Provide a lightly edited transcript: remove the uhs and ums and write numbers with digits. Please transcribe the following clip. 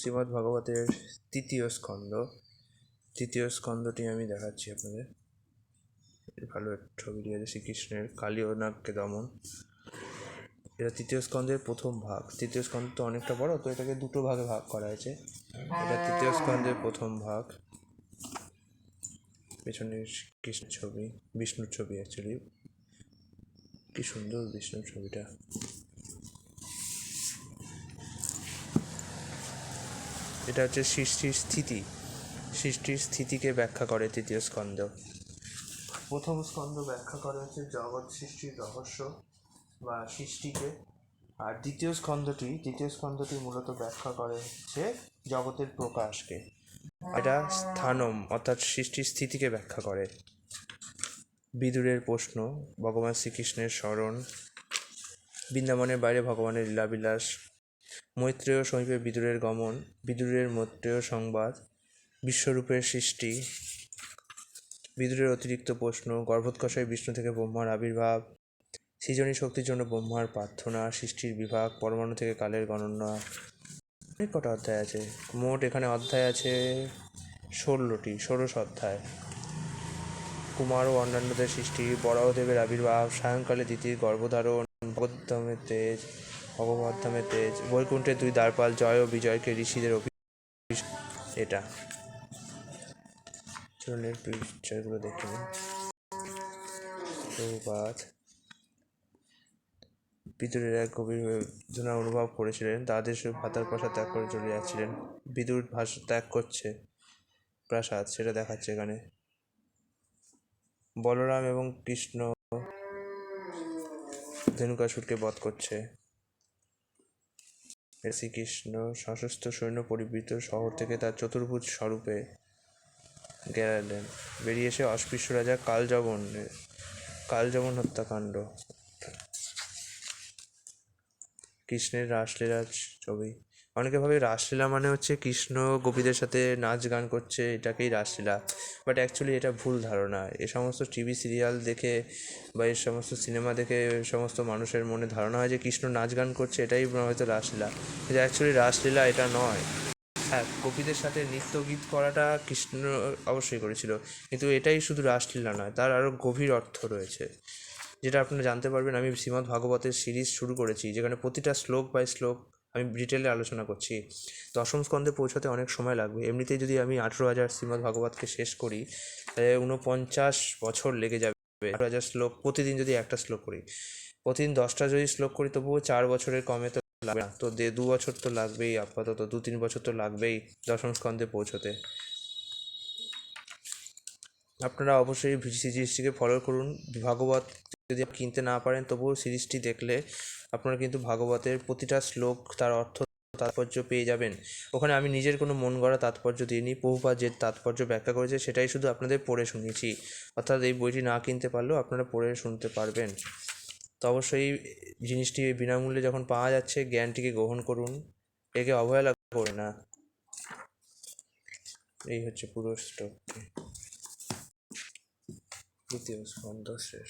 শ্রীমদ্ ভাগবতের তৃতীয় স্কন্ধটি আমি দেখাচ্ছি আপনাদের। ভালো ছবি দিয়েছে শ্রীকৃষ্ণের কালী ও নাগকে দমন। এটা তৃতীয় স্কন্ধের প্রথম ভাগ। তৃতীয় স্কন্ধ তো অনেকটা বড়, তো এটাকে দুটো ভাগে ভাগ করা হয়েছে। এটা তৃতীয় স্কন্ধের প্রথম ভাগ। পেছনে কৃষ্ণ ছবি, বিষ্ণুর ছবি অ্যাকচুয়ালি। কি সুন্দর বিষ্ণুর ছবিটা। এটা হচ্ছে সৃষ্টির স্থিতিকে ব্যাখ্যা করে তৃতীয় স্কন্ধ। প্রথম স্কন্ধ ব্যাখ্যা করে হচ্ছে জগৎ সৃষ্টির রহস্য বা সৃষ্টিকে, আর দ্বিতীয় স্কন্ধটি মূলত ব্যাখ্যা করে হচ্ছে জগতের প্রকাশকে। এটা স্থানম অর্থাৎ সৃষ্টির স্থিতিকে ব্যাখ্যা করে। বিদুরের প্রশ্ন, ভগবান শ্রীকৃষ্ণের স্মরণ, বৃন্দাবনের বাইরে ভগবানের লীলাবিলাস, মৈত্রেয় সমীপে বিদুরের গমন, বিদুরের মৈত্রেয় সংবাদ, বিশ্বরূপের সৃষ্টি, বিদুরের অতিরিক্ত প্রশ্ন, গর্ভোৎকর্ষে বিষ্ণু থেকে ব্রহ্মার আবির্ভাব, সৃজনী শক্তির জন্য ব্রহ্মার প্রার্থনা, সৃষ্টির বিভাগ, পরমাণু থেকে কালের গণনা। অনেক কটা অধ্যায় আছে, মোট এখানে অধ্যায় আছে 16 অধ্যায়। কুমার ও অন্যান্যদের সৃষ্টি, বরাহদেবের আবির্ভাব, সায়ংকালে দিতির গর্ভধারণ, ভগবদ্ধামের তেজ, বৈকুণ্ঠের 2 দ্বারপাল, জয় ও বিজয়কে ঋষিদের অভিষেক। এটা চলুন পিকচারগুলো দেখে নিন। প্রভুপাদ বিদুরের এক গভীর বেদনা অনুভব করেছিলেন। তাদের সব ভাতার প্রাসাদ ত্যাগ করে চলে যাচ্ছিলেন। বিদুর ভাষা ত্যাগ করছে প্রাসাদ, সেটা দেখাচ্ছে এখানে। বলরাম এবং কৃষ্ণ ধেনুকাসুরকে বধ করছে। শ্রীকৃষ্ণ সশস্ত্র সৈন্য পরিবৃত শহর থেকে তার চতুর্ভুজ স্বরূপে গেলেন। বেরিয়ে এসে অস্পৃশ্য রাজা কালযবন হত্যাকাণ্ড। কৃষ্ণের রাসলীলার ছবি। অনেকে ভাবে রাসলীলা মানে হচ্ছে কৃষ্ণ গোপীদের সাথে নাচ গান করছে, এটাকেই রাসলীলা। বাট অ্যাকচুয়ালি এটা ভুল ধারণা। এ সমস্ত টিভি সিরিয়াল দেখে বা এই সমস্ত সিনেমা দেখে সমস্ত মানুষের মনে ধারণা হয় যে কৃষ্ণ নাচ গান করছে, এটাই হয়তো রাসলীলা। কিন্তু অ্যাকচুয়ালি রাসলীলা এটা নয়। হ্যাঁ, গোপীদের সাথে নৃত্য গীত করাটা কৃষ্ণ অবশ্যই করেছিল, কিন্তু এটাই শুধু রাসলীলা নয়, তার আরও গভীর অর্থ রয়েছে, যেটা আপনারা জানতে পারবেন। আমি শ্রীমদ্ ভাগবতের সিরিজ শুরু করেছি, যেখানে প্রতিটা শ্লোক বাই শ্লোক আমি ডিটেলে আলোচনা করছি। দশম স্কন্ধে পৌঁছাতে অনেক সময় লাগবে। এমনিতেই যদি আমি 18,000 শ্রীমদ্ ভাগবতকে শেষ করি, তাহলে 49 বছর লেগে যাবে। 18,000 শ্লোক, প্রতিদিন যদি একটা শ্লোক করি, প্রতিদিন 10টা যদি শ্লোক করি, তবুও 4 বছরের কমে তো লাগবে না। তো 2 বছর তো লাগবেই, আপাতত 2-3 বছর তো লাগবেই দশম স্কন্ধে পৌঁছতে। আপনারা অবশ্যই সিরিজটিকে ফলো করুন। ভাগবত যদি কিনতে না পারেন, তবুও সিরিজটি দেখলে আপনারা কিন্তু ভাগবতের প্রতিটা শ্লোক তার অর্থ তাৎপর্য পেয়ে যাবেন। ওখানে আমি নিজের কোনো মন গড়া তাৎপর্য দিইনি। প্রভুপাদ যে তাৎপর্য ব্যাখ্যা করেছে সেটাই শুধু আপনাদের পড়ে শুনিয়েছি। অর্থাৎ এই বইটি না কিনতে পারলেও আপনারা পড়ে শুনতে পারবেন। তো অবশ্যই জিনিসটি বিনামূল্যে যখন পাওয়া যাচ্ছে, জ্ঞানটিকে গ্রহণ করুন, একে অবহেলা করে না। এই হচ্ছে পুরো স্টোরি। দ্বিতীয় স্কন্ধ শেষ।